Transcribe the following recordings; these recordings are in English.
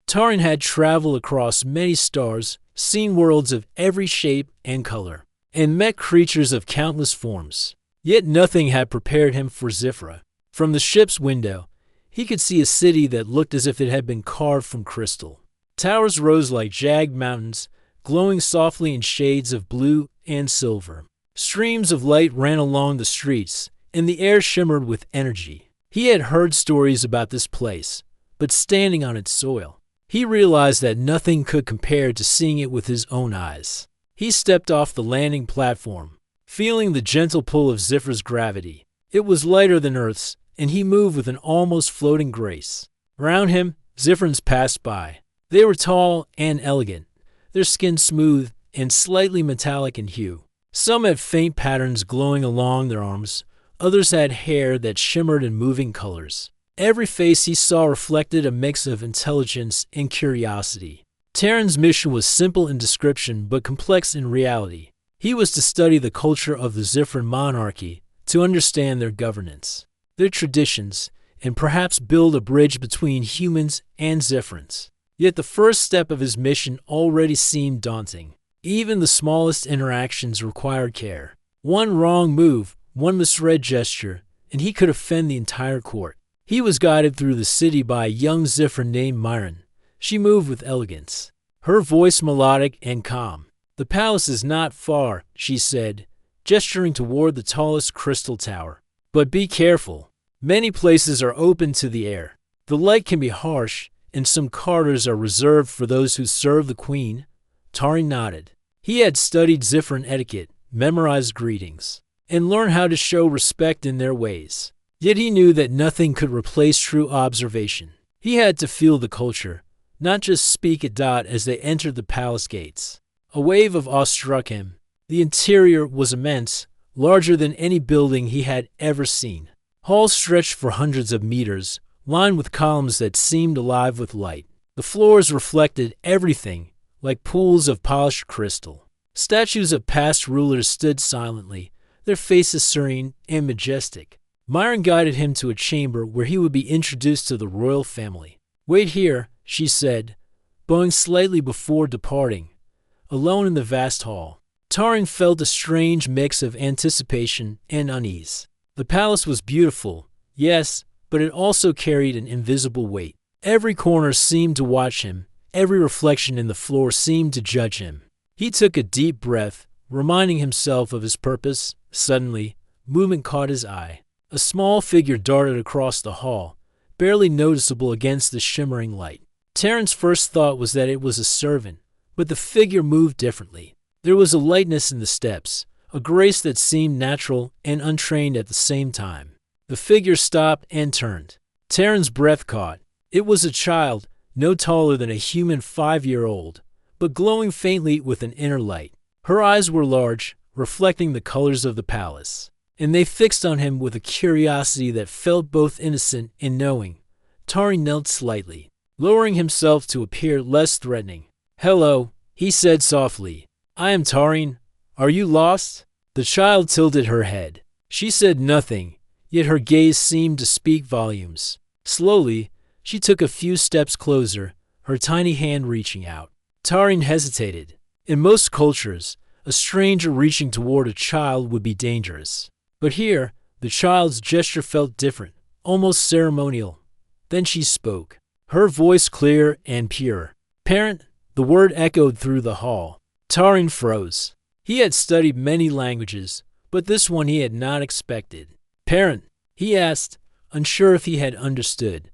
Tarin had traveled across many stars, seen worlds of every shape and color, and met creatures of countless forms. Yet nothing had prepared him for Zifra. From the ship's window, he could see a city that looked as if it had been carved from crystal. Towers rose like jagged mountains, glowing softly in shades of blue and silver. Streams of light ran along the streets, and the air shimmered with energy. He had heard stories about this place, but standing on its soil, he realized that nothing could compare to seeing it with his own eyes. He stepped off the landing platform, feeling the gentle pull of Zifra's gravity. It was lighter than Earth's, and he moved with an almost floating grace. Around him, Zifrans passed by. They were tall and elegant, their skin smooth and slightly metallic in hue. Some had faint patterns glowing along their arms, others had hair that shimmered in moving colors. Every face he saw reflected a mix of intelligence and curiosity. Tarin's mission was simple in description but complex in reality. He was to study the culture of the Zifran monarchy, to understand their governance, their traditions, and perhaps build a bridge between humans and Zifrans. Yet the first step of his mission already seemed daunting. Even the smallest interactions required care. One wrong move, one misread gesture, and he could offend the entire court. He was guided through the city by a young Zifran named Myron. She moved with elegance, her voice melodic and calm. "The palace is not far," she said, gesturing toward the tallest crystal tower. "But be careful. Many places are open to the air. The light can be harsh, and some corridors are reserved for those who serve the queen." Tarin nodded. He had studied Zifran etiquette, memorized greetings, and learned how to show respect in their ways. Yet he knew that nothing could replace true observation. He had to feel the culture, not just speak it. As they entered the palace gates, a wave of awe struck him. The interior was immense, larger than any building he had ever seen. Halls stretched for hundreds of meters, lined with columns that seemed alive with light. The floors reflected everything, like pools of polished crystal. Statues of past rulers stood silently, their faces serene and majestic. Myron guided him to a chamber where he would be introduced to the royal family. "Wait here," she said, bowing slightly before departing. Alone in the vast hall, Tarin felt a strange mix of anticipation and unease. The palace was beautiful, yes, but it also carried an invisible weight. Every corner seemed to watch him, every reflection in the floor seemed to judge him. He took a deep breath, reminding himself of his purpose. Suddenly, movement caught his eye. A small figure darted across the hall, barely noticeable against the shimmering light. Tarin's first thought was that it was a servant, but the figure moved differently. There was a lightness in the steps, a grace that seemed natural and untrained at the same time. The figure stopped and turned. Tarin's breath caught. It was a child, no taller than a human 5-year-old, but glowing faintly with an inner light. Her eyes were large, reflecting the colors of the palace, and they fixed on him with a curiosity that felt both innocent and knowing. Tarin knelt slightly, lowering himself to appear less threatening. "Hello," he said softly. "I am Tarin. Are you lost?" The child tilted her head. She said nothing, yet her gaze seemed to speak volumes. Slowly, she took a few steps closer, her tiny hand reaching out. Tarin hesitated. In most cultures, a stranger reaching toward a child would be dangerous. But here, the child's gesture felt different, almost ceremonial. Then she spoke, her voice clear and pure. "Parent," the word echoed through the hall. Tarin froze. He had studied many languages, but this one he had not expected. "Parent," he asked, unsure if he had understood.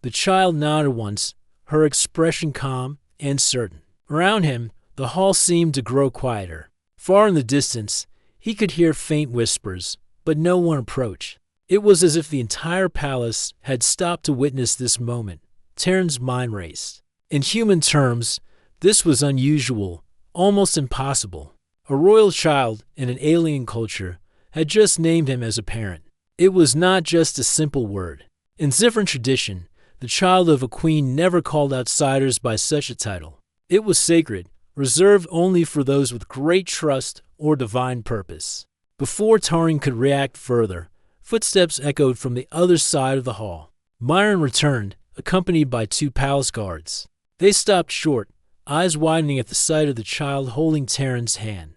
The child nodded once, her expression calm and certain. Around him, the hall seemed to grow quieter. Far in the distance, he could hear faint whispers, but no one approached. It was as if the entire palace had stopped to witness this moment. Tarin's mind raced. In human terms, this was unusual, almost impossible. A royal child in an alien culture had just named him as a parent. It was not just a simple word. In Zifran tradition, the child of a queen never called outsiders by such a title. It was sacred, reserved only for those with great trust or divine purpose. Before Tarin could react further, footsteps echoed from the other side of the hall. Myron returned, accompanied by 2 palace guards. They stopped short, eyes widening at the sight of the child holding Taryn's hand.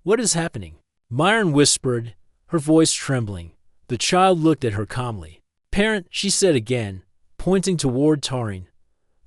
"What is happening?" Myron whispered, her voice trembling. The child looked at her calmly. "Parent," she said again, pointing toward Taryn.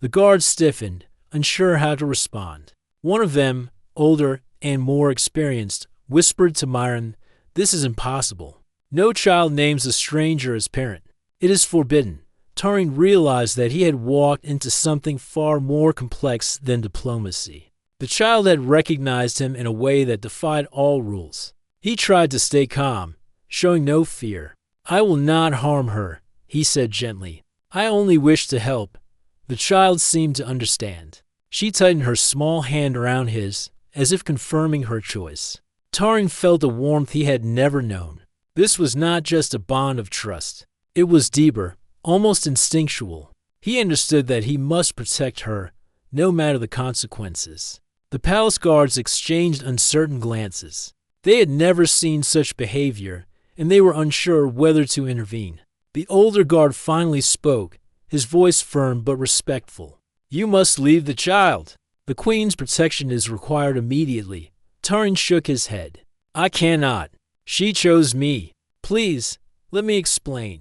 The guards stiffened, unsure how to respond. One of them, older and more experienced, whispered to Myron, "This is impossible. No child names a stranger as parent. It is forbidden." Taryn realized that he had walked into something far more complex than diplomacy. The child had recognized him in a way that defied all rules. He tried to stay calm, showing no fear. "I will not harm her," he said gently. "I only wish to help." The child seemed to understand. She tightened her small hand around his, as if confirming her choice. Taryn felt a warmth he had never known. This was not just a bond of trust. It was deeper, almost instinctual. He understood that he must protect her, no matter the consequences. The palace guards exchanged uncertain glances. They had never seen such behavior, and they were unsure whether to intervene. The older guard finally spoke, his voice firm but respectful. "You must leave the child. The queen's protection is required immediately." Taryn shook his head. "I cannot. She chose me. Please, let me explain."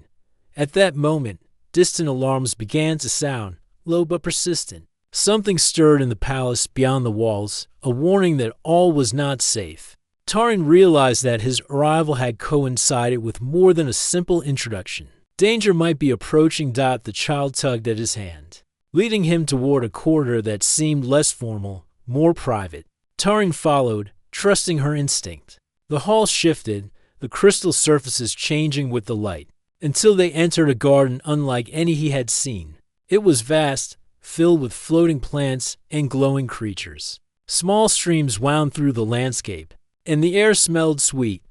At that moment, distant alarms began to sound, low but persistent. Something stirred in the palace beyond the walls, a warning that all was not safe. Taryn realized that his arrival had coincided with more than a simple introduction. Danger might be approaching. The child tugged at his hand, leading him toward a corridor that seemed less formal, more private. Taryn followed, trusting her instinct. The hall shifted, the crystal surfaces changing with the light, until they entered a garden unlike any he had seen. It was vast, filled with floating plants and glowing creatures. Small streams wound through the landscape, and the air smelled sweet,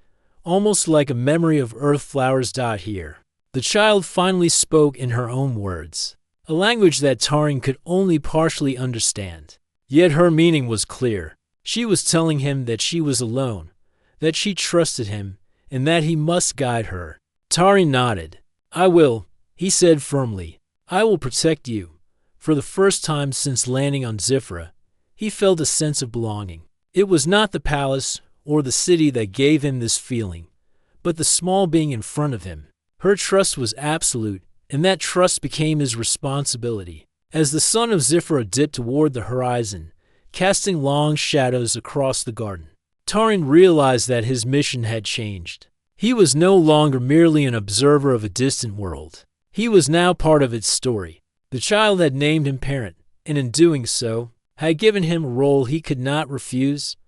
almost like a memory of earth flowers. Here, the child finally spoke in her own words, a language that Taryn could only partially understand. Yet her meaning was clear. She was telling him that she was alone, that she trusted him, and that he must guide her. Taryn nodded. "I will," he said firmly. "I will protect you." For the first time since landing on Zifra, he felt a sense of belonging. It was not the palace or the city that gave him this feeling, but the small being in front of him. Her trust was absolute, and that trust became his responsibility. As the sun of Zifra dipped toward the horizon, casting long shadows across the garden, Taryn realized that his mission had changed. He was no longer merely an observer of a distant world. He was now part of its story. The child had named him parent, and in doing so, had given him a role he could not refuse.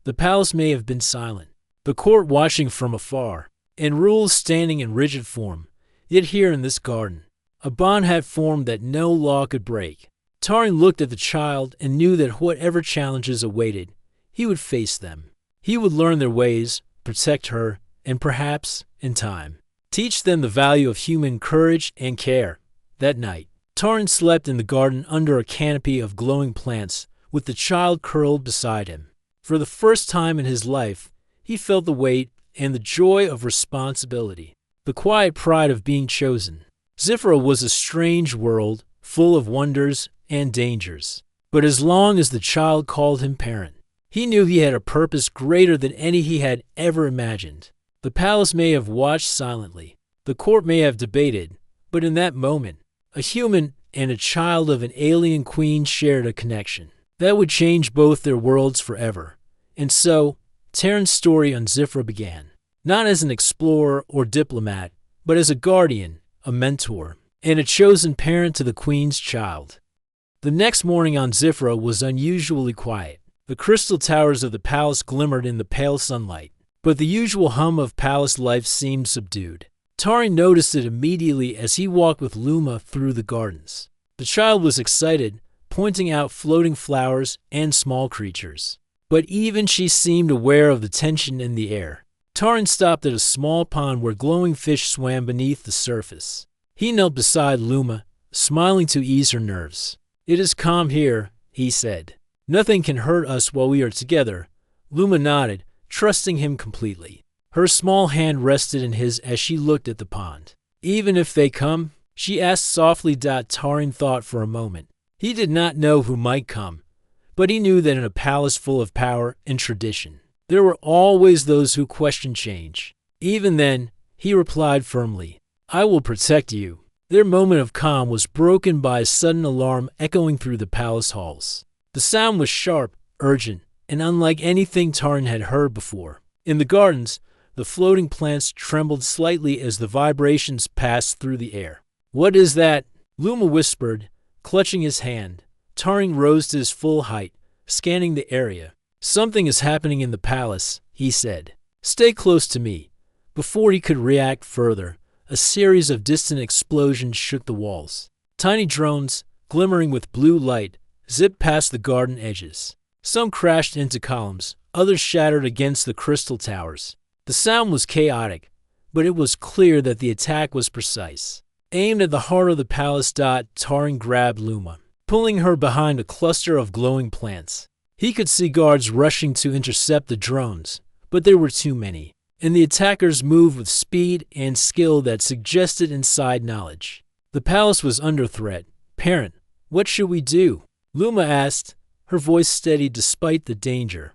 The palace may have been silent, the court watching from afar, and rules standing in rigid form. Yet here in this garden, a bond had formed that no law could break. Taryn looked at the child and knew that whatever challenges awaited, he would face them. He would learn their ways, protect her, and perhaps, in time, teach them the value of human courage and care. That night, Taryn slept in the garden under a canopy of glowing plants, with the child curled beside him. For the first time in his life, he felt the weight and the joy of responsibility, the quiet pride of being chosen. Zifra was a strange world, full of wonders and dangers. But as long as the child called him parent, he knew he had a purpose greater than any he had ever imagined. The palace may have watched silently, the court may have debated, but in that moment, a human and a child of an alien queen shared a connection that would change both their worlds forever. And so, Taryn's story on Zifra began, not as an explorer or diplomat, but as a guardian, a mentor, and a chosen parent to the queen's child. The next morning on Zifra was unusually quiet. The crystal towers of the palace glimmered in the pale sunlight, but the usual hum of palace life seemed subdued. Taryn noticed it immediately as he walked with Luma through the gardens. The child was excited, pointing out floating flowers and small creatures. But even she seemed aware of the tension in the air. Taryn stopped at a small pond where glowing fish swam beneath the surface. He knelt beside Luma, smiling to ease her nerves. "It is calm here," he said. "Nothing can hurt us while we are together." Luma nodded, trusting him completely. Her small hand rested in his as she looked at the pond. "Even if they come?" she asked softly. Taryn thought for a moment. He did not know who might come, but he knew that in a palace full of power and tradition, there were always those who questioned change. Even then, he replied firmly, "I will protect you." Their moment of calm was broken by a sudden alarm echoing through the palace halls. The sound was sharp, urgent, and unlike anything Taran had heard before. In the gardens, the floating plants trembled slightly as the vibrations passed through the air. "What is that?" Luma whispered, clutching his hand. Taran rose to his full height, scanning the area. "Something is happening in the palace," he said. "Stay close to me." Before he could react further, a series of distant explosions shook the walls. Tiny drones, glimmering with blue light, zipped past the garden edges. Some crashed into columns, others shattered against the crystal towers. The sound was chaotic, but it was clear that the attack was precise. Aimed at the heart of the palace, Taran grabbed Luma, pulling her behind a cluster of glowing plants. He could see guards rushing to intercept the drones, but there were too many, and the attackers moved with speed and skill that suggested inside knowledge. The palace was under threat. "Parent, what should we do?" Luma asked, her voice steady despite the danger.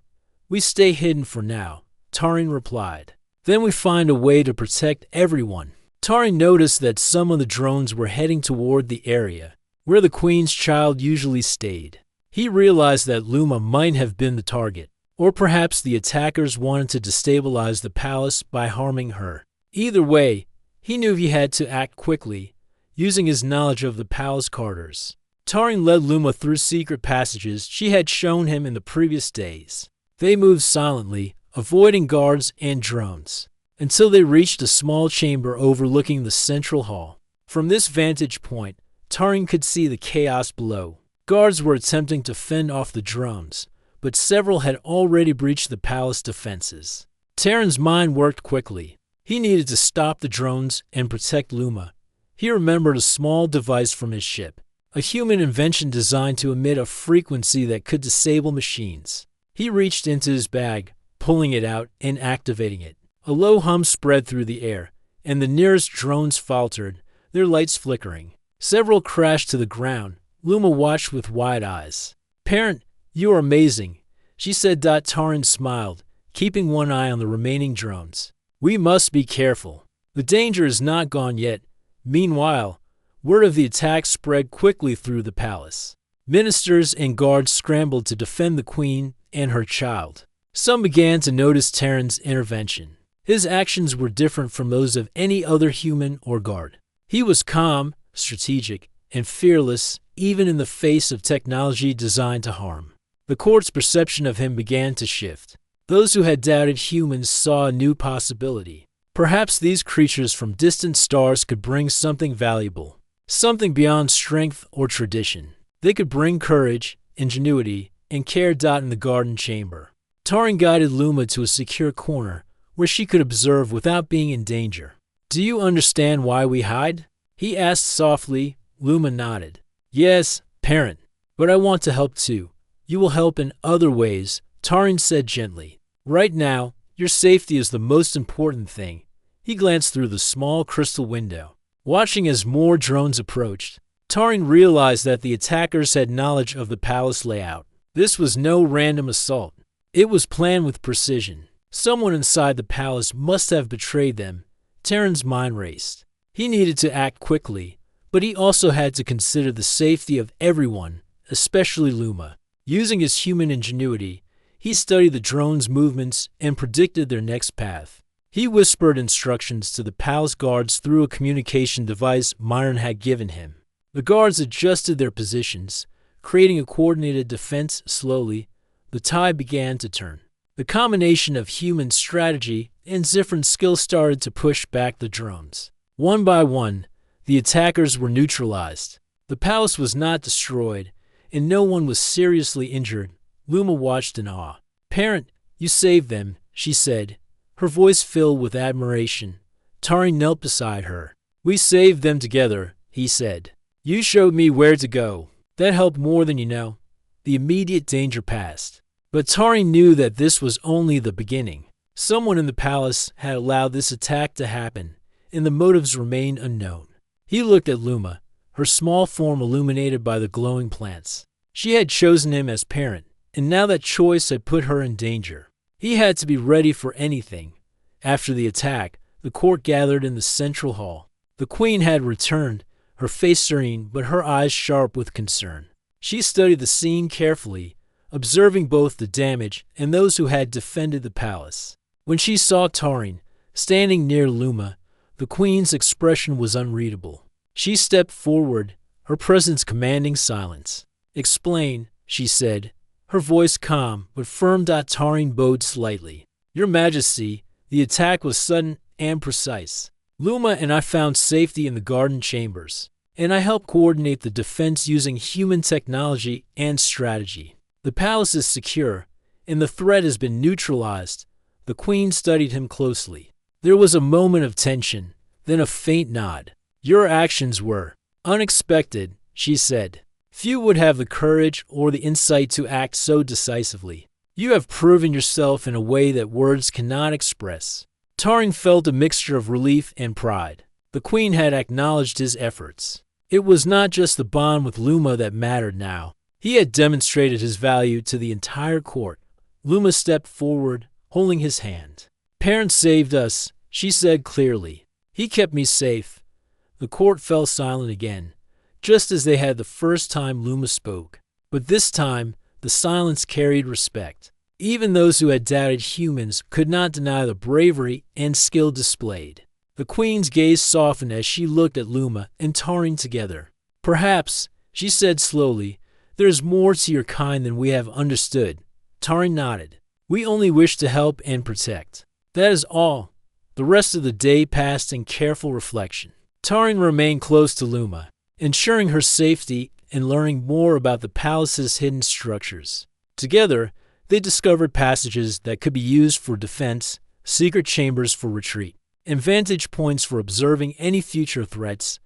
"We stay hidden for now," Taran replied. "Then we find a way to protect everyone." Taran noticed that some of the drones were heading toward the area where the Queen's child usually stayed. He realized that Luma might have been the target, or perhaps the attackers wanted to destabilize the palace by harming her. Either way, he knew he had to act quickly, using his knowledge of the palace corridors. Taran led Luma through secret passages she had shown him in the previous days. They moved silently, avoiding guards and drones, until they reached a small chamber overlooking the central hall. From this vantage point, Taran could see the chaos below. Guards were attempting to fend off the drones, but several had already breached the palace defenses. Taran's mind worked quickly. He needed to stop the drones and protect Luma. He remembered a small device from his ship, a human invention designed to emit a frequency that could disable machines. He reached into his bag, pulling it out and activating it. A low hum spread through the air, and the nearest drones faltered, their lights flickering. Several crashed to the ground. Luma watched with wide eyes. "Parent, you are amazing," she said. Taran smiled, keeping one eye on the remaining drones. "We must be careful. The danger is not gone yet." Meanwhile, word of the attack spread quickly through the palace. Ministers and guards scrambled to defend the Queen and her child. Some began to notice Taran's intervention. His actions were different from those of any other human or guard. He was calm, strategic, and fearless, even in the face of technology designed to harm. The court's perception of him began to shift. Those who had doubted humans saw a new possibility. Perhaps these creatures from distant stars could bring something valuable, something beyond strength or tradition. They could bring courage, ingenuity, and care. In the garden chamber, Taran guided Luma to a secure corner where she could observe without being in danger. "Do you understand why we hide?" he asked softly. Luma nodded. "Yes, parent, but I want to help too." "You will help in other ways," Taran said gently. "Right now, your safety is the most important thing." He glanced through the small crystal window. Watching as more drones approached, Taran realized that the attackers had knowledge of the palace layout. This was no random assault. It was planned with precision. Someone inside the palace must have betrayed them. Taran's mind raced. He needed to act quickly, but he also had to consider the safety of everyone, especially Luma. Using his human ingenuity, he studied the drones' movements and predicted their next path. He whispered instructions to the palace guards through a communication device Myron had given him. The guards adjusted their positions, creating a coordinated defense. Slowly, the tide began to turn. The combination of human strategy and Zifrin's skill started to push back the drones. One by one, the attackers were neutralized. The palace was not destroyed, and no one was seriously injured. Luma watched in awe. "Parent, you saved them," she said, her voice filled with admiration. Taran knelt beside her. "We saved them together," he said. "You showed me where to go. That helped more than you know." The immediate danger passed. But Taran knew that this was only the beginning. Someone in the palace had allowed this attack to happen, and the motives remained unknown. He looked at Luma, her small form illuminated by the glowing plants. She had chosen him as parent, and now that choice had put her in danger. He had to be ready for anything. After the attack, the court gathered in the central hall. The queen had returned, her face serene but her eyes sharp with concern. She studied the scene carefully, observing both the damage and those who had defended the palace. When she saw Tarin standing near Luma, the queen's expression was unreadable. She stepped forward, her presence commanding silence. "Explain," she said, her voice calm but firm. Tarin bowed slightly. "Your Majesty, the attack was sudden and precise. Luma and I found safety in the garden chambers, and I helped coordinate the defense using human technology and strategy. The palace is secure, and the threat has been neutralized." The queen studied him closely. There was a moment of tension, then a faint nod. "Your actions were unexpected," she said. "Few would have the courage or the insight to act so decisively. You have proven yourself in a way that words cannot express." Tarin felt a mixture of relief and pride. The queen had acknowledged his efforts. It was not just the bond with Luma that mattered now. He had demonstrated his value to the entire court. Luma stepped forward, holding his hand. "Parents saved us," she said clearly. "He kept me safe." The court fell silent again, just as they had the first time Luma spoke. But this time, the silence carried respect. Even those who had doubted humans could not deny the bravery and skill displayed. The queen's gaze softened as she looked at Luma and Tarin together. "Perhaps," she said slowly, "there is more to your kind than we have understood." Tarin nodded. "We only wish to help and protect. That is all." The rest of the day passed in careful reflection. Tarin remained close to Luma, ensuring her safety and learning more about the palace's hidden structures. Together, they discovered passages that could be used for defense, secret chambers for retreat, and vantage points for observing any future threats.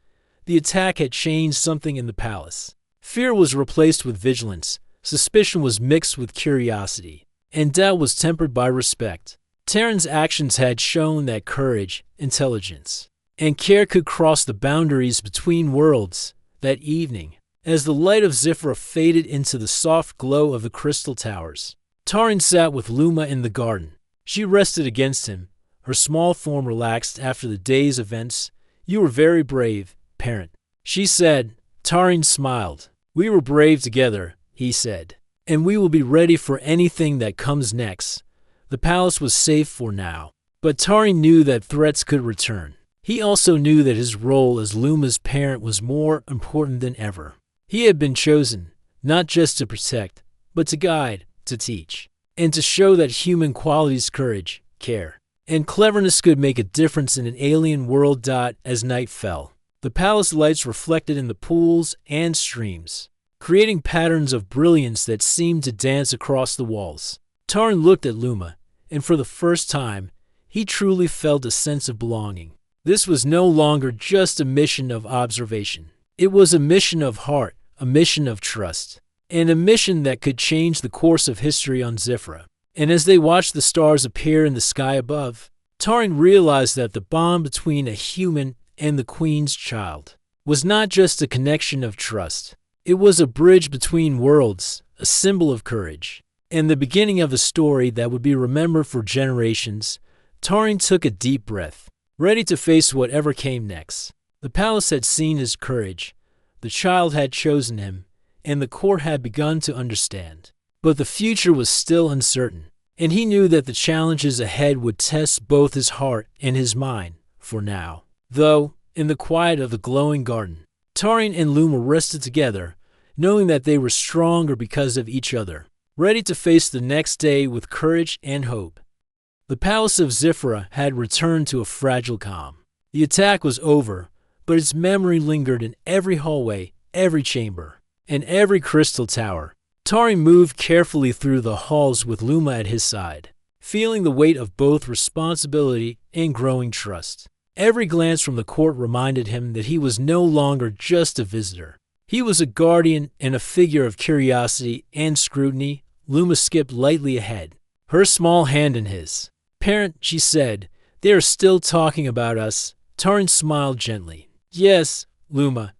The attack had changed something in the palace. Fear was replaced with vigilance, suspicion was mixed with curiosity, and doubt was tempered by respect. Tarin's actions had shown that courage, intelligence, and care could cross the boundaries between worlds. That evening, as the light of Zifra faded into the soft glow of the crystal towers, Tarin sat with Luma in the garden. She rested against him, her small form relaxed after the day's events. "You were very brave, parent," she said. Tarin smiled. "We were brave together," he said, "and we will be ready for anything that comes next." The palace was safe for now, but Tarin knew that threats could return. He also knew that his role as Luma's parent was more important than ever. He had been chosen, not just to protect, but to guide, to teach, and to show that human qualities, courage, care, and cleverness could make a difference in an alien world. As night fell, the palace lights reflected in the pools and streams, creating patterns of brilliance that seemed to dance across the walls. Tarin looked at Luma, and for the first time, he truly felt a sense of belonging. This was no longer just a mission of observation. It was a mission of heart, a mission of trust, and a mission that could change the course of history on Zifra. And as they watched the stars appear in the sky above, Tarin realized that the bond between a human and the Queen's child was not just a connection of trust. It was a bridge between worlds, a symbol of courage, and the beginning of a story that would be remembered for generations. Tarin took a deep breath, ready to face whatever came next. The palace had seen his courage, the child had chosen him, and the court had begun to understand. But the future was still uncertain, and he knew that the challenges ahead would test both his heart and his mind. For now, though, in the quiet of the glowing garden, Tarin and Luma rested together, knowing that they were stronger because of each other, ready to face the next day with courage and hope. The palace of Zifra had returned to a fragile calm. The attack was over, but its memory lingered in every hallway, every chamber, and every crystal tower. Tarin moved carefully through the halls with Luma at his side, feeling the weight of both responsibility and growing trust. Every glance from the court reminded him that he was no longer just a visitor. He was a guardian and a figure of curiosity and scrutiny. Luma skipped lightly ahead, her small hand in his. "Parent," she said, "they are still talking about us." Tarin smiled gently. "Yes, Luma,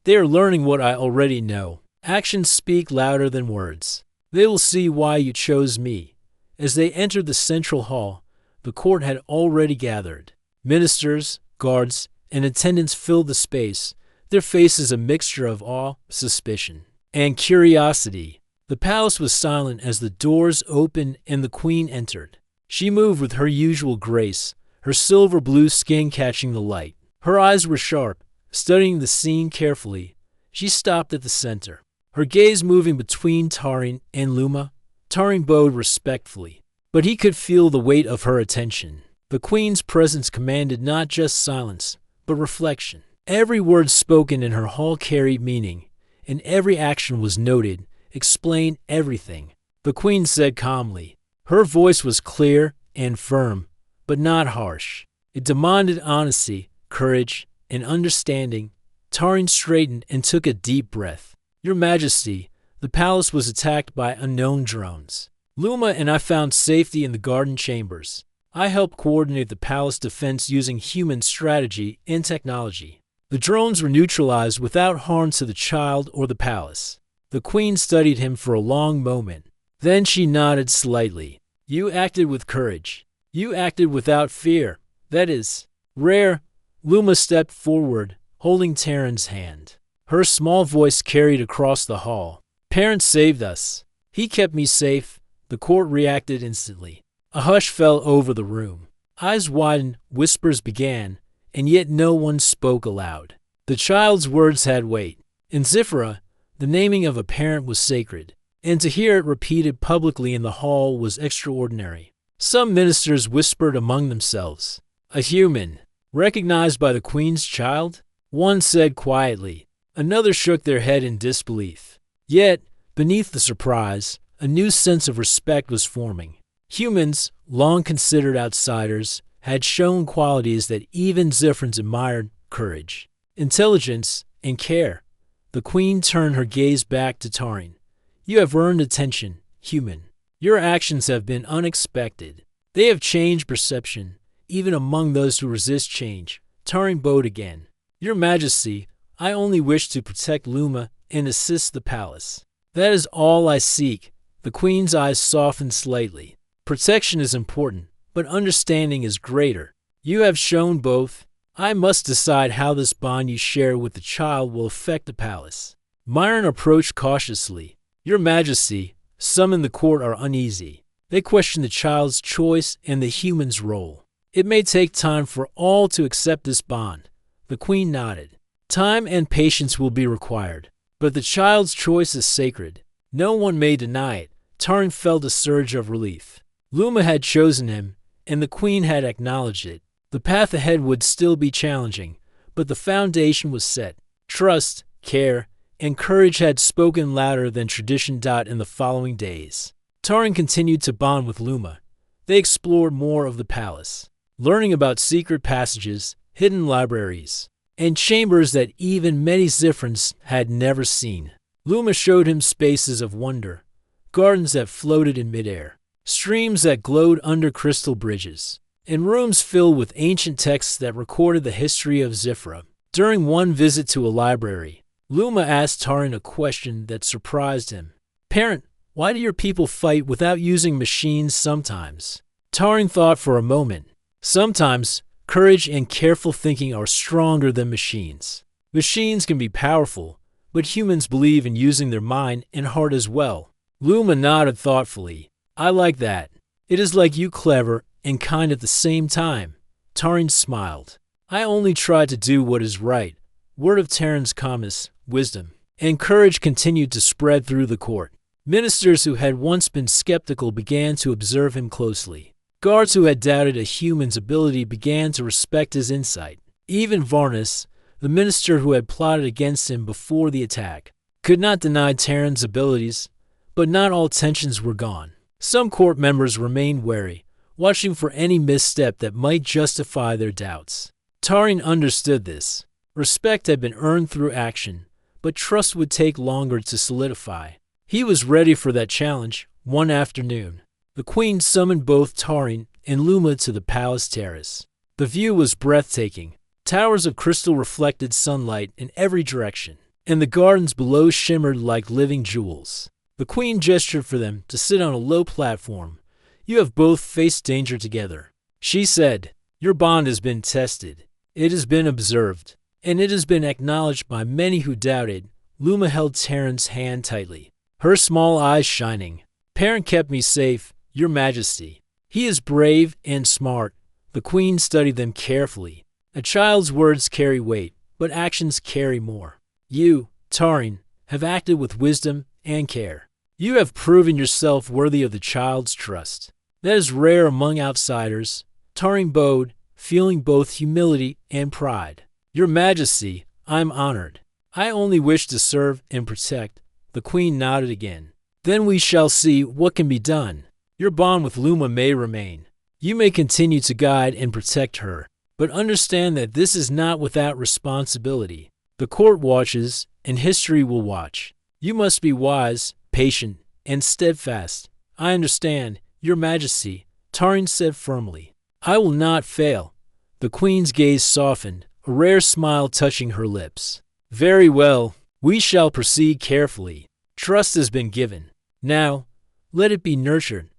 They are learning what I already know. Actions speak louder than words. They will see why you chose me. As they entered the central hall, the court had already gathered. Ministers, guards, and attendants filled the space, their faces a mixture of awe, suspicion, and curiosity. The palace was silent as the doors opened and the queen entered. She moved with her usual grace, her silver blue skin catching the light. Her eyes were sharp, studying the scene carefully. She stopped at the center, her gaze moving between Tarin and Luma. Tarin bowed respectfully, but he could feel the weight of her attention. The queen's presence commanded not just silence, but reflection. Every word spoken in her hall carried meaning, and every action was noted, explained everything. The queen said calmly. Her voice was clear and firm, but not harsh. It demanded honesty, courage, and understanding. Tarin straightened and took a deep breath. Your Majesty, the palace was attacked by unknown drones. Luma and I found safety in the garden chambers. I helped coordinate the palace defense using human strategy and technology. The drones were neutralized without harm to the child or the palace. The queen studied him for a long moment. Then she nodded slightly. You acted with courage. You acted without fear. That is rare. Luma stepped forward, holding Tarin's hand. Her small voice carried across the hall. Parents saved us. He kept me safe. The court reacted instantly. A hush fell over the room. Eyes widened, whispers began, and yet no one spoke aloud. The child's words had weight. In Zifra, the naming of a parent was sacred, and to hear it repeated publicly in the hall was extraordinary. Some ministers whispered among themselves, "A human, recognized by the queen's child?" One said quietly. Another shook their head in disbelief. Yet, beneath the surprise, a new sense of respect was forming. Humans, long considered outsiders, had shown qualities that even Zifrans admired: courage, intelligence, and care. The queen turned her gaze back to Tarin. You have earned attention, human. Your actions have been unexpected. They have changed perception, even among those who resist change. Tarin bowed again. Your Majesty, I only wish to protect Luma and assist the palace. That is all I seek. The queen's eyes softened slightly. Protection is important, but understanding is greater. You have shown both. I must decide how this bond you share with the child will affect the palace. Myron approached cautiously. Your Majesty, some in the court are uneasy. They question the child's choice and the human's role. It may take time for all to accept this bond. The queen nodded. Time and patience will be required, but the child's choice is sacred. No one may deny it. Tarin felt a surge of relief. Luma had chosen him, and the queen had acknowledged it. The path ahead would still be challenging, but the foundation was set. Trust, care, and courage had spoken louder than tradition. In the following days, Tarin continued to bond with Luma. They explored more of the palace, learning about secret passages, hidden libraries, and chambers that even many Zifrans had never seen. Luma showed him spaces of wonder, gardens that floated in midair, streams that glowed under crystal bridges, and rooms filled with ancient texts that recorded the history of Zifra. During one visit to a library, Luma asked Tarin a question that surprised him. Parent, why do your people fight without using machines sometimes? Tarin thought for a moment. Sometimes, courage and careful thinking are stronger than machines. Machines can be powerful, but humans believe in using their mind and heart as well. Luma nodded thoughtfully. I like that. It is like you, clever and kind at the same time. Tarin smiled. I only try to do what is right. Word of Tarin's calmness, wisdom, and courage continued to spread through the court. Ministers who had once been skeptical began to observe him closely. Guards who had doubted a human's ability began to respect his insight. Even Varnus, the minister who had plotted against him before the attack, could not deny Tarin's abilities, but not all tensions were gone. Some court members remained wary, watching for any misstep that might justify their doubts. Tarin understood this. Respect had been earned through action, but trust would take longer to solidify. He was ready for that challenge. One afternoon, the queen summoned both Tarin and Luma to the palace terrace. The view was breathtaking. Towers of crystal reflected sunlight in every direction. and the gardens below shimmered like living jewels. The queen gestured for them to sit on a low platform. "You have both faced danger together," she said. "Your bond has been tested. It has been observed, and it has been acknowledged by many who doubted." Luma held Terran's hand tightly, her small eyes shining. "Parent kept me safe, Your Majesty. He is brave and smart." The queen studied them carefully. "A child's words carry weight, but actions carry more. You, Tarin, have acted with wisdom and care. You have proven yourself worthy of the child's trust. That is rare among outsiders." Tarin bowed, feeling both humility and pride. "Your Majesty, I am honored. I only wish to serve and protect." The queen nodded again. "Then we shall see what can be done. Your bond with Luma may remain. You may continue to guide and protect her, but understand that this is not without responsibility. The court watches, and history will watch. You must be wise, patient, and steadfast." "I understand, Your Majesty," Tarin said firmly. "I will not fail." The queen's gaze softened, a rare smile touching her lips. "Very well. We shall proceed carefully. Trust has been given. Now, let it be nurtured."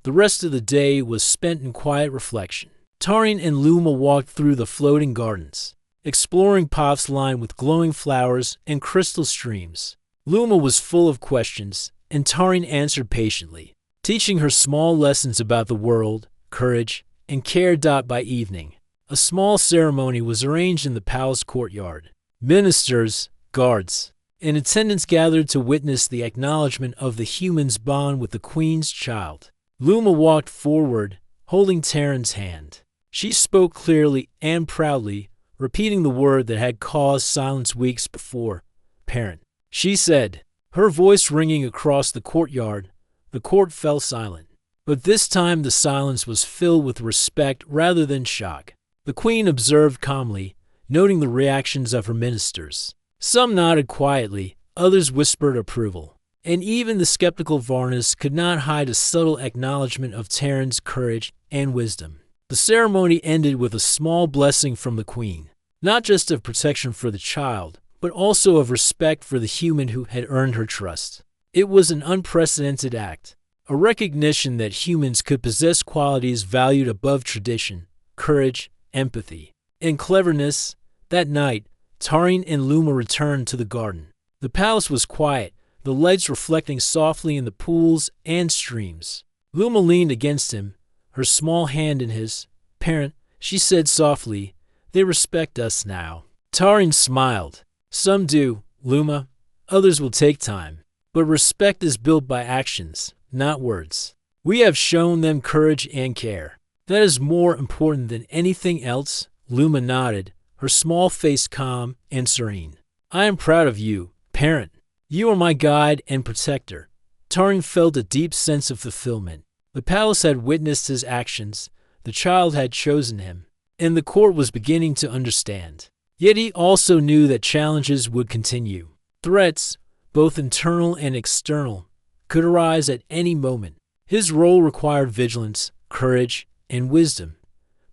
The rest of the day was spent in quiet reflection. Tarin and Luma walked through the floating gardens, exploring paths lined with glowing flowers and crystal streams. Luma was full of questions, and Tarin answered patiently, teaching her small lessons about the world, courage, and care. By evening, a small ceremony was arranged in the palace courtyard. Ministers, guards, and attendants gathered to witness the acknowledgement of the human's bond with the queen's child. Luma walked forward, holding Tarin's hand. She spoke clearly and proudly, repeating the word that had caused silence weeks before. "Parent," she said, her voice ringing across the courtyard. The court fell silent, but this time the silence was filled with respect rather than shock. The queen observed calmly, noting the reactions of her ministers. Some nodded quietly, others whispered approval, and even the skeptical Varnas could not hide a subtle acknowledgement of Tarin's courage and wisdom. The ceremony ended with a small blessing from the queen, not just of protection for the child, but also of respect for the human who had earned her trust. It was an unprecedented act, a recognition that humans could possess qualities valued above tradition, courage, empathy, and cleverness. That night, Tarin and Luma returned to the garden. The palace was quiet, the lights reflecting softly in the pools and streams. Luma leaned against him, her small hand in his. "Parent," she said softly, "they respect us now." Tarin smiled. "Some do, Luma. Others will take time. But respect is built by actions, not words. We have shown them courage and care. That is more important than anything else." Luma nodded, her small face calm and serene. "I am proud of you, parent. You are my guide and protector." Tarin felt a deep sense of fulfillment. The palace had witnessed his actions, the child had chosen him, and the court was beginning to understand. Yet he also knew that challenges would continue. Threats, both internal and external, could arise at any moment. His role required vigilance, courage, and wisdom.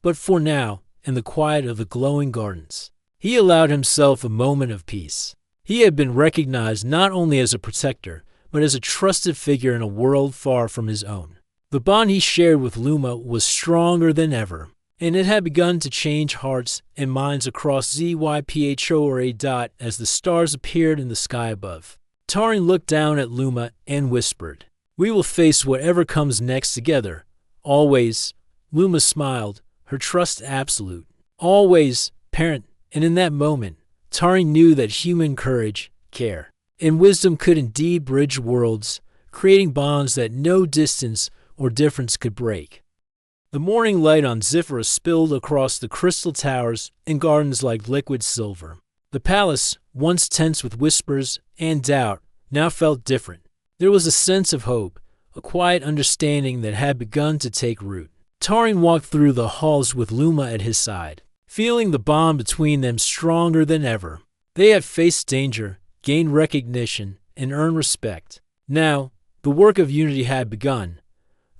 But for now, in the quiet of the glowing gardens, he allowed himself a moment of peace. He had been recognized not only as a protector, but as a trusted figure in a world far from his own. The bond he shared with Luma was stronger than ever, and it had begun to change hearts and minds across ZYPHORA. As the stars appeared in the sky above. Tarin looked down at Luma and whispered, "We will face whatever comes next together. Always." Luma smiled, her trust absolute. "Always, parent." And in that moment, Tarin knew that human courage, care, and wisdom could indeed bridge worlds, creating bonds that no distance or difference could break. The morning light on Zifra spilled across the crystal towers and gardens like liquid silver. The palace, once tense with whispers and doubt, now felt different. There was a sense of hope, a quiet understanding that had begun to take root. Tarin walked through the halls with Luma at his side, feeling the bond between them stronger than ever. They had faced danger, gained recognition, and earned respect. Now, the work of unity had begun.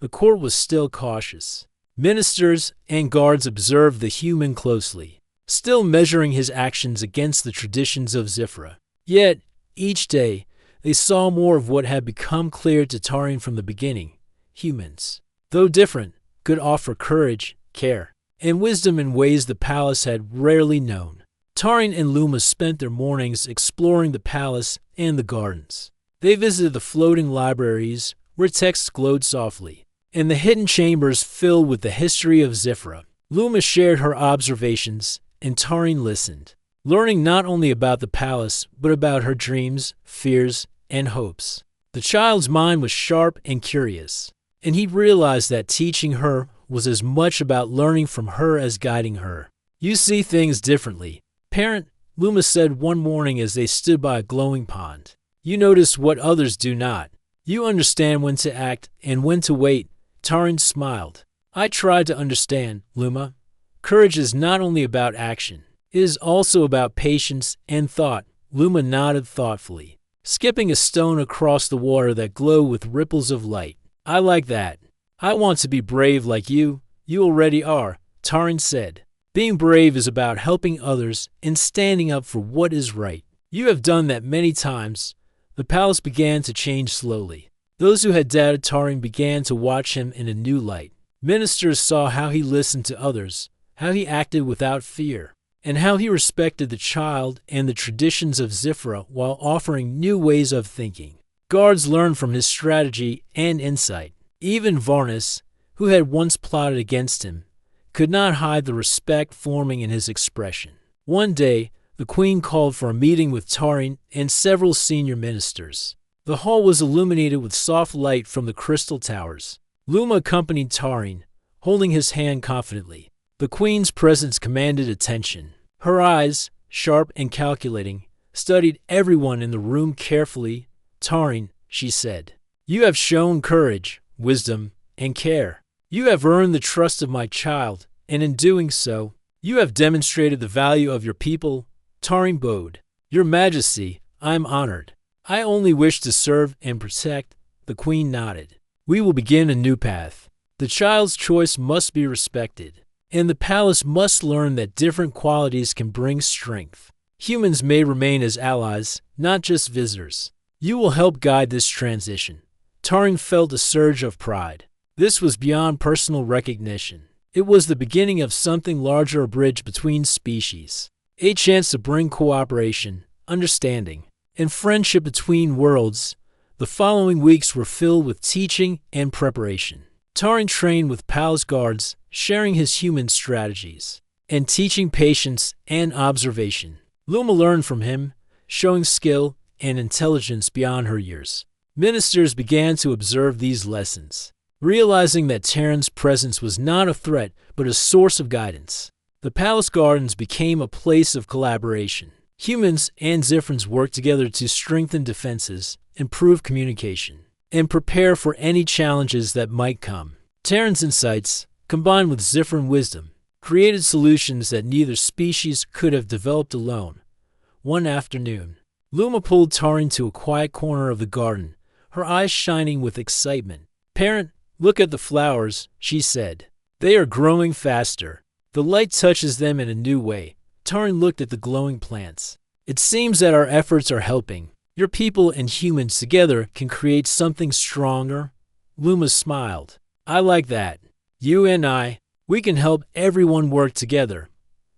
The court was still cautious. Ministers and guards observed the human closely, still measuring his actions against the traditions of Zifra. Yet, each day, they saw more of what had become clear to Tarin from the beginning. Humans, though different, could offer courage, care, and wisdom in ways the palace had rarely known. Tarin and Luma spent their mornings exploring the palace and the gardens. They visited the floating libraries, where texts glowed softly, and the hidden chambers filled with the history of Zifra. Luma shared her observations, and Tarin listened, learning not only about the palace, but about her dreams, fears, and hopes. The child's mind was sharp and curious, and he realized that teaching her was as much about learning from her as guiding her. "You see things differently, parent," Luma said one morning as they stood by a glowing pond. "You notice what others do not. You understand when to act and when to wait." Tarin smiled. "I tried to understand, Luma. Courage is not only about action. It is also about patience and thought." Luma nodded thoughtfully, skipping a stone across the water that glowed with ripples of light. "I like that. I want to be brave like you. You already are," Tarin said. "Being brave is about helping others and standing up for what is right. You have done that many times." The palace began to change slowly. Those who had doubted Tarin began to watch him in a new light. Ministers saw how he listened to others, how he acted without fear, and how he respected the child and the traditions of Zifra while offering new ways of thinking. Guards learned from his strategy and insight. Even Varnus, who had once plotted against him, could not hide the respect forming in his expression. One day, the queen called for a meeting with Tarin and several senior ministers. The hall was illuminated with soft light from the crystal towers. Luma accompanied Tarin, holding his hand confidently. The queen's presence commanded attention. Her eyes, sharp and calculating, studied everyone in the room carefully. "Tarin," she said, "you have shown courage, wisdom, and care. You have earned the trust of my child, and in doing so, you have demonstrated the value of your people." Tarin bowed. "Your Majesty, I am honored. I only wish to serve and protect." The queen nodded. "We will begin a new path. The child's choice must be respected, and the palace must learn that different qualities can bring strength. Humans may remain as allies, not just visitors. You will help guide this transition." Tarin felt a surge of pride. This was beyond personal recognition. It was the beginning of something larger, a bridge between species, a chance to bring cooperation, understanding, and friendship between worlds. The following weeks were filled with teaching and preparation. Tarin trained with palace guards, sharing his human strategies, and teaching patience and observation. Luma learned from him, showing skill and intelligence beyond her years. Ministers began to observe these lessons, realizing that Tarin's presence was not a threat but a source of guidance. The palace gardens became a place of collaboration. Humans and Zifrans worked together to strengthen defenses, improve communication, and prepare for any challenges that might come. Tarin's insights, combined with Zifran wisdom, created solutions that neither species could have developed alone. One afternoon, Luma pulled Tarin to a quiet corner of the garden, her eyes shining with excitement. "Parent, look at the flowers," she said. "They are growing faster. The light touches them in a new way." Tarin looked at the glowing plants. "It seems that our efforts are helping. Your people and humans together can create something stronger." Luma smiled. "I like that. You and I, we can help everyone work together."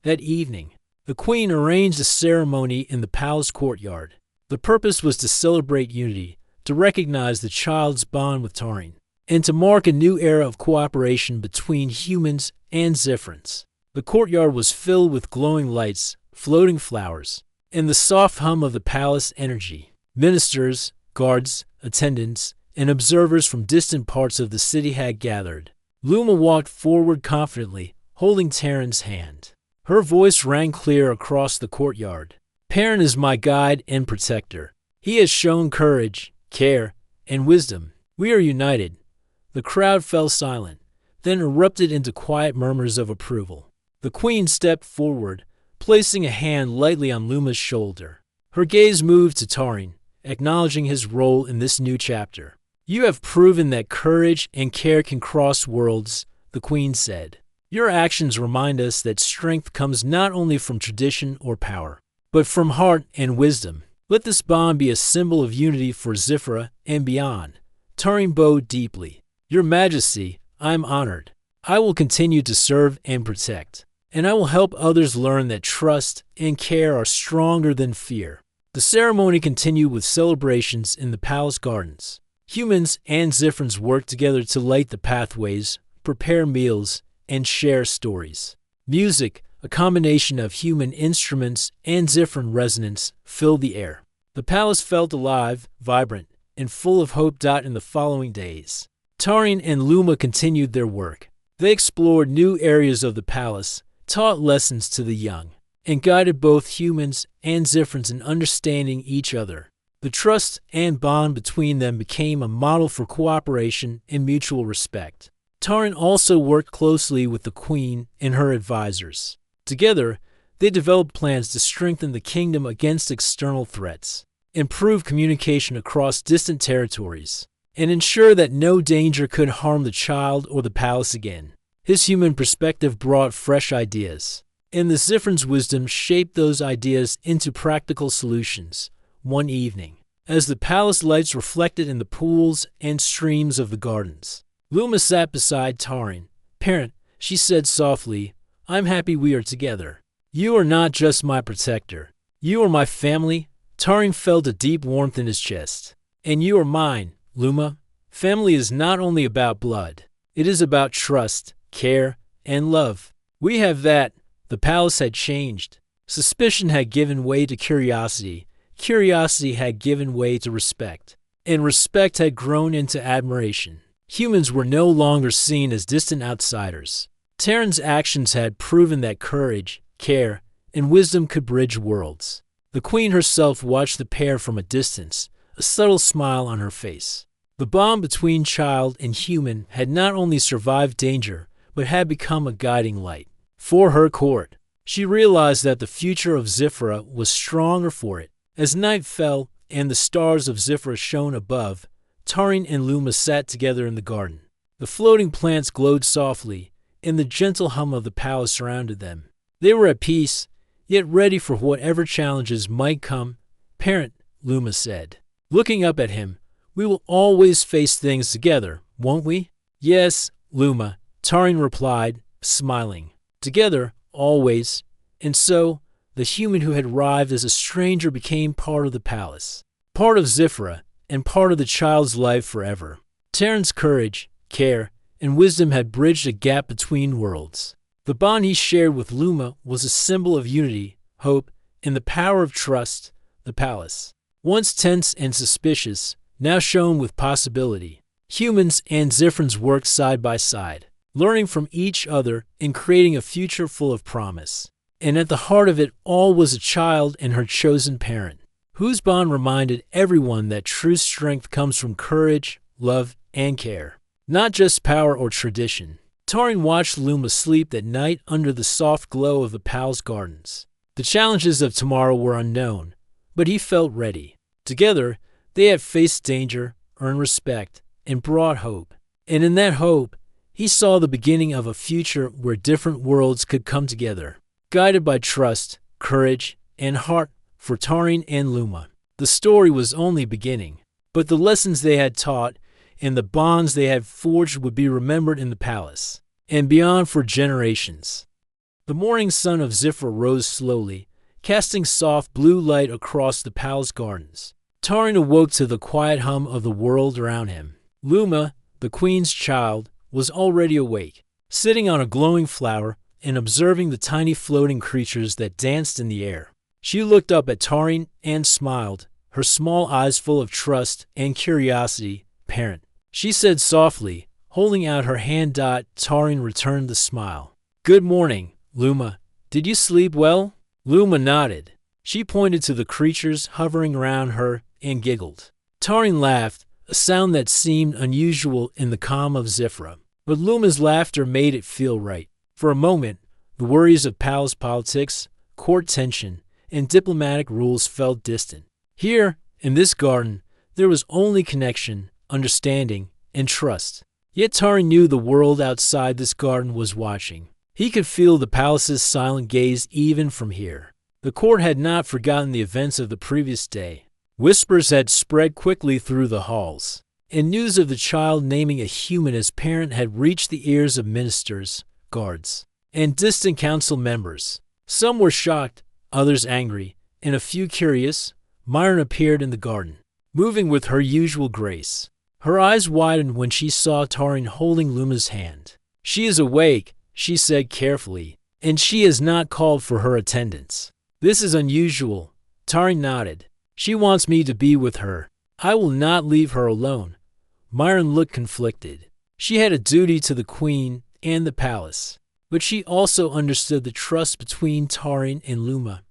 That evening, the queen arranged a ceremony in the palace courtyard. The purpose was to celebrate unity, to recognize the child's bond with Tarin, and to mark a new era of cooperation between humans and Zifrans. The courtyard was filled with glowing lights, floating flowers, and the soft hum of the palace energy. Ministers, guards, attendants, and observers from distant parts of the city had gathered. Luma walked forward confidently, holding Tarin's hand. Her voice rang clear across the courtyard. "Tarin is my guide and protector. He has shown courage, care, and wisdom. We are united." The crowd fell silent, then erupted into quiet murmurs of approval. The queen stepped forward, placing a hand lightly on Luma's shoulder. Her gaze moved to Tarin, acknowledging his role in this new chapter. "You have proven that courage and care can cross worlds," the queen said. "Your actions remind us that strength comes not only from tradition or power, but from heart and wisdom." Let this bond be a symbol of unity for Zifra and beyond. Tarin bowed deeply. Your Majesty, I am honored. I will continue to serve and protect, and I will help others learn that trust and care are stronger than fear. The ceremony continued with celebrations in the palace gardens. Humans and Zifrans worked together to light the pathways, prepare meals, and share stories. Music, a combination of human instruments and Zifran resonance, filled the air. The palace felt alive, vibrant, and full of hope. In the following days, Tarin and Luma continued their work. They explored new areas of the palace, taught lessons to the young, and guided both humans and Zifrans in understanding each other. The trust and bond between them became a model for cooperation and mutual respect. Tarin also worked closely with the Queen and her advisors. Together, they developed plans to strengthen the kingdom against external threats, improve communication across distant territories, and ensure that no danger could harm the child or the palace again. His human perspective brought fresh ideas, and the Zifran's wisdom shaped those ideas into practical solutions. One evening, as the palace lights reflected in the pools and streams of the gardens, Luma sat beside Tarin. Parent, she said softly, I'm happy we are together. You are not just my protector. You are my family. Tarin felt a deep warmth in his chest. And you are mine, Luma. Family is not only about blood. It is about trust, care, and love. We have that. The palace had changed. Suspicion had given way to curiosity. Curiosity had given way to respect. And respect had grown into admiration. Humans were no longer seen as distant outsiders. Tarin's actions had proven that courage, care, and wisdom could bridge worlds. The Queen herself watched the pair from a distance, a subtle smile on her face. The bond between child and human had not only survived danger, but had become a guiding light for her court. She realized that the future of Zifra was stronger for it. As night fell and the stars of Zifra shone above, Tarin and Luma sat together in the garden. The floating plants glowed softly, and the gentle hum of the palace surrounded them. They were at peace, yet ready for whatever challenges might come. Parent, Luma said, looking up at him, we will always face things together, won't we? Yes, Luma, Tarin replied, smiling. Together, always. And so, the human who had arrived as a stranger became part of the palace, part of Zifra, and part of the child's life forever. Tarin's courage, care, and wisdom had bridged a gap between worlds. The bond he shared with Luma was a symbol of unity, hope, and the power of trust. The palace, once tense and suspicious, now shone with possibility. Humans and Zifrans worked side by side, learning from each other and creating a future full of promise. And at the heart of it all was a child and her chosen parent, whose bond reminded everyone that true strength comes from courage, love, and care, not just power or tradition. Tarin watched Luma sleep that night under the soft glow of the palace gardens. The challenges of tomorrow were unknown, but he felt ready. Together, they had faced danger, earned respect, and brought hope. And in that hope, he saw the beginning of a future where different worlds could come together, guided by trust, courage, and heart. For Tarin and Luma, the story was only beginning, but the lessons they had taught and the bonds they had forged would be remembered in the palace and beyond for generations. The morning sun of Zifra rose slowly, casting soft blue light across the palace gardens. Tarin awoke to the quiet hum of the world around him. Luma, the Queen's child, was already awake, sitting on a glowing flower and observing the tiny floating creatures that danced in the air. She looked up at Tarin and smiled, her small eyes full of trust and curiosity. Parent, she said softly, holding out her hand. Tarin returned the smile. Good morning, Luma. Did you sleep well? Luma nodded. She pointed to the creatures hovering around her and giggled. Tarin laughed, a sound that seemed unusual in the calm of Zifra. But Luma's laughter made it feel right. For a moment, the worries of palace politics, court tension, and diplomatic rules felt distant. Here, in this garden, there was only connection, understanding, and trust. Yet Tarin knew the world outside this garden was watching. He could feel the palace's silent gaze even from here. The court had not forgotten the events of the previous day. Whispers had spread quickly through the halls, and news of the child naming a human as parent had reached the ears of ministers, guards, and distant council members. Some were shocked, others angry, and a few curious. Myron appeared in the garden, moving with her usual grace. Her eyes widened when she saw Tarin holding Luma's hand. "She is awake," she said carefully, "and she has not called for her attendance. This is unusual." Tarin nodded. "She wants me to be with her. I will not leave her alone." Myron looked conflicted. She had a duty to the queen and the palace, but she also understood the trust between Tarin and Luma.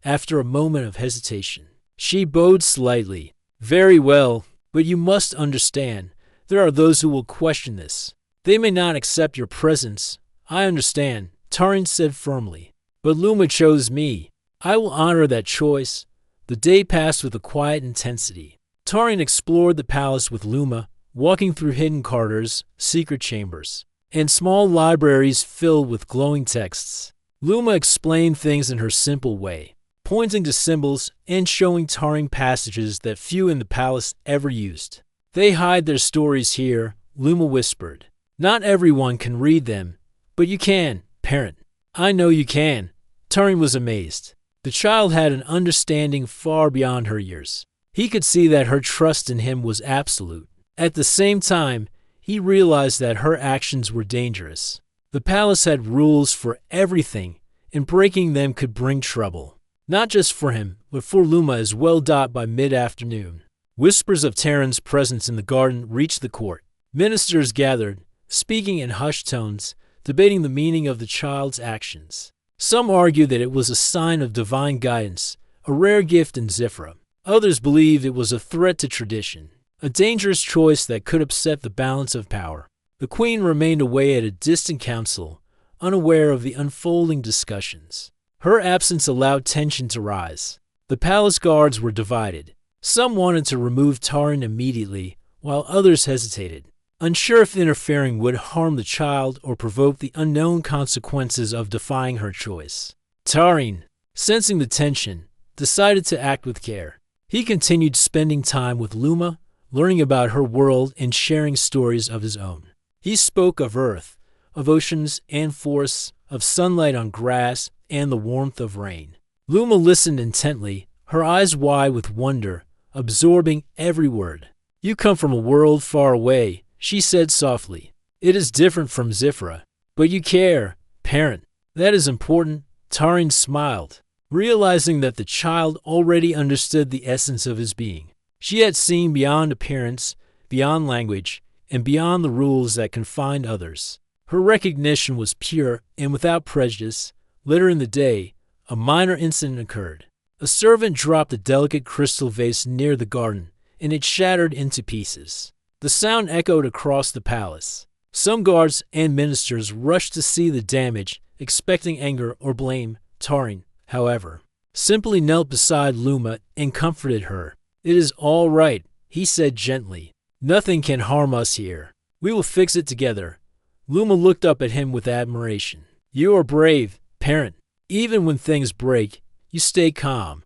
After a moment of hesitation, she bowed slightly. "Very well, but you must understand, there are those who will question this. They may not accept your presence." "I understand," Tarin said firmly. "But Luma chose me. I will honor that choice." The day passed with a quiet intensity. Tarin explored the palace with Luma, walking through hidden corridors, secret chambers, and small libraries filled with glowing texts. Luma explained things in her simple way, pointing to symbols and showing Tarin passages that few in the palace ever used. "They hide their stories here," Luma whispered. "Not everyone can read them, but you can, parent." "I know you can." Tarin was amazed. The child had an understanding far beyond her years. He could see that her trust in him was absolute. At the same time, he realized that her actions were dangerous. The palace had rules for everything, and breaking them could bring trouble. Not just for him, but for Luma as well. By mid-afternoon, whispers of Tarin's presence in the garden reached the court. Ministers gathered, speaking in hushed tones, debating the meaning of the child's actions. Some argued that it was a sign of divine guidance, a rare gift in Zifra. Others believed it was a threat to tradition, a dangerous choice that could upset the balance of power. The queen remained away at a distant council, unaware of the unfolding discussions. Her absence allowed tension to rise. The palace guards were divided. Some wanted to remove Tarin immediately, while others hesitated, unsure if interfering would harm the child or provoke the unknown consequences of defying her choice. Tarin, sensing the tension, decided to act with care. He continued spending time with Luma, learning about her world and sharing stories of his own. He spoke of Earth, of oceans and forests, of sunlight on grass and the warmth of rain. Luma listened intently, her eyes wide with wonder, absorbing every word. "You come from a world far away," she said softly. "It is different from Zifra, but you care, parent. That is important." Tarin smiled, realizing that the child already understood the essence of his being. She had seen beyond appearance, beyond language, and beyond the rules that confined others. Her recognition was pure and without prejudice. Later in the day, a minor incident occurred. A servant dropped a delicate crystal vase near the garden, and it shattered into pieces. The sound echoed across the palace. Some guards and ministers rushed to see the damage, expecting anger or blame. Tarin, however, simply knelt beside Luma and comforted her. "It is all right," he said gently. "Nothing can harm us here. We will fix it together." Luma looked up at him with admiration. "You are brave, parent. Even when things break, you stay calm."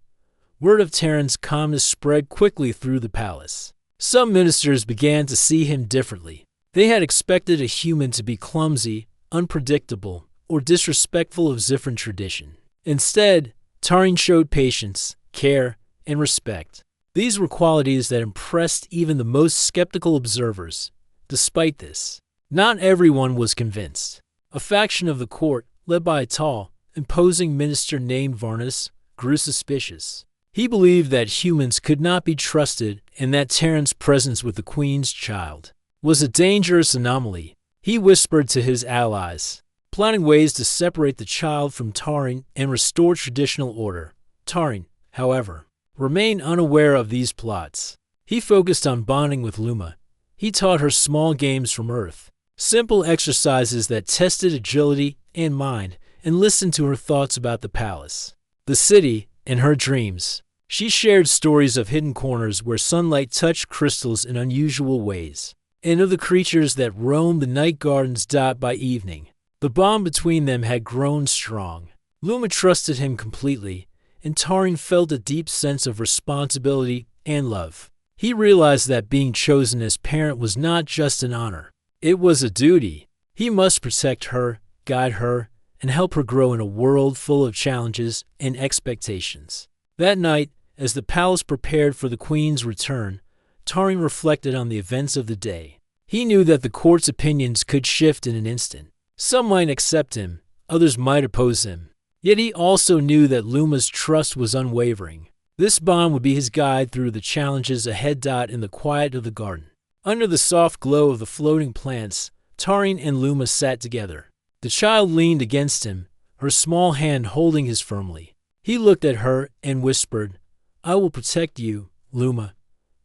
Word of Tarin's calmness spread quickly through the palace. Some ministers began to see him differently. They had expected a human to be clumsy, unpredictable, or disrespectful of Zifran tradition. Instead, Tarin showed patience, care, and respect. These were qualities that impressed even the most skeptical observers. Despite this, not everyone was convinced. A faction of the court, led by a tall, imposing minister named Varnus, grew suspicious. He believed that humans could not be trusted and that Tarin's presence with the queen's child was a dangerous anomaly. He whispered to his allies, planning ways to separate the child from Tarin and restore traditional order. Tarin, however, remained unaware of these plots. He focused on bonding with Luma. He taught her small games from Earth, simple exercises that tested agility and mind, and listened to her thoughts about the palace, the city, and her dreams. She shared stories of hidden corners where sunlight touched crystals in unusual ways, and of the creatures that roamed the night gardens. By evening, the bond between them had grown strong. Luma trusted him completely, and Tarin felt a deep sense of responsibility and love. He realized that being chosen as parent was not just an honor. It was a duty. He must protect her, guide her, and help her grow in a world full of challenges and expectations. That night, as the palace prepared for the queen's return, Tarin reflected on the events of the day. He knew that the court's opinions could shift in an instant. Some might accept him, others might oppose him. Yet he also knew that Luma's trust was unwavering. This bond would be his guide through the challenges ahead. In the quiet of the garden, under the soft glow of the floating plants, Tarin and Luma sat together. The child leaned against him, her small hand holding his firmly. He looked at her and whispered, "I will protect you, Luma,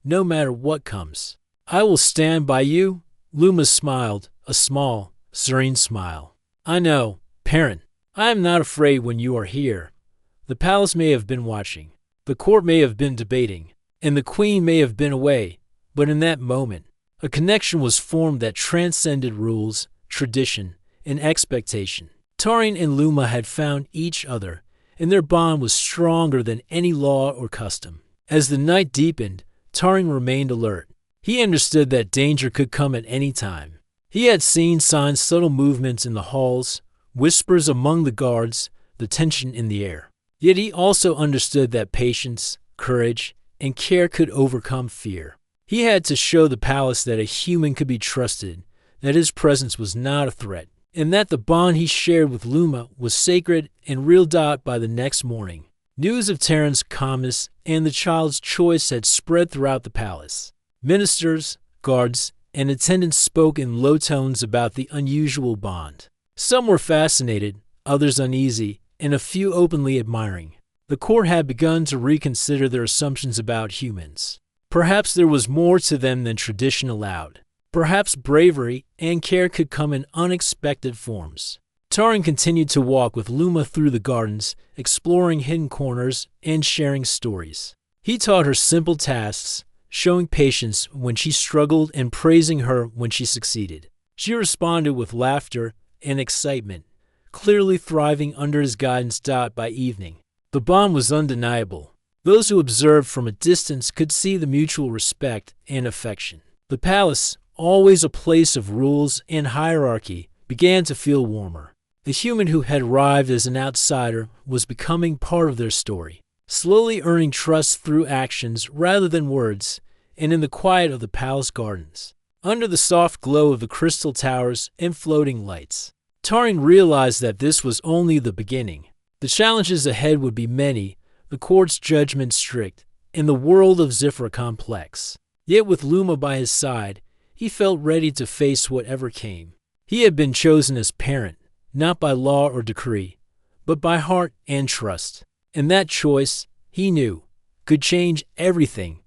no matter what comes. I will stand by you." Luma smiled, a small, serene smile. "I know, parent. I am not afraid when you are here. The palace may have been watching. The court may have been debating, and the queen may have been away, but in that moment, a connection was formed that transcended rules, tradition, and expectation. Tarin and Luma had found each other, and their bond was stronger than any law or custom. As the night deepened, Tarin remained alert. He understood that danger could come at any time. He had seen signs, subtle movements in the halls, whispers among the guards, the tension in the air. Yet he also understood that patience, courage, and care could overcome fear. He had to show the palace that a human could be trusted, that his presence was not a threat, and that the bond he shared with Luma was sacred and real. By the next morning, news of Tarin's calmness and the child's choice had spread throughout the palace. Ministers, guards, and attendants spoke in low tones about the unusual bond. Some were fascinated, others uneasy, and a few openly admiring. The court had begun to reconsider their assumptions about humans. Perhaps there was more to them than tradition allowed. Perhaps bravery and care could come in unexpected forms. Tarin continued to walk with Luma through the gardens, exploring hidden corners and sharing stories. He taught her simple tasks, showing patience when she struggled and praising her when she succeeded. She responded with laughter and excitement, clearly thriving under his guidance. By evening, the bond was undeniable. Those who observed from a distance could see the mutual respect and affection. The palace, always a place of rules and hierarchy, began to feel warmer. The human who had arrived as an outsider was becoming part of their story, slowly earning trust through actions rather than words. And in the quiet of the palace gardens, under the soft glow of the crystal towers and floating lights, Tarin realized that this was only the beginning. The challenges ahead would be many, the court's judgment strict, and the world of Zifra complex. Yet with Luma by his side, he felt ready to face whatever came. He had been chosen as parent, not by law or decree, but by heart and trust. And that choice, he knew, could change everything.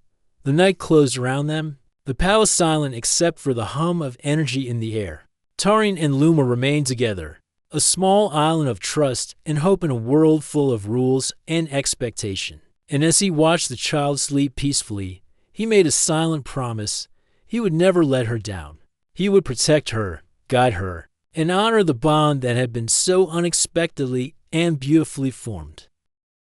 The night closed around them, the palace silent except for the hum of energy in the air. Tarin and Luma remained together, a small island of trust and hope in a world full of rules and expectation. And as he watched the child sleep peacefully, he made a silent promise. He would never let her down. He would protect her, guide her, and honor the bond that had been so unexpectedly and beautifully formed.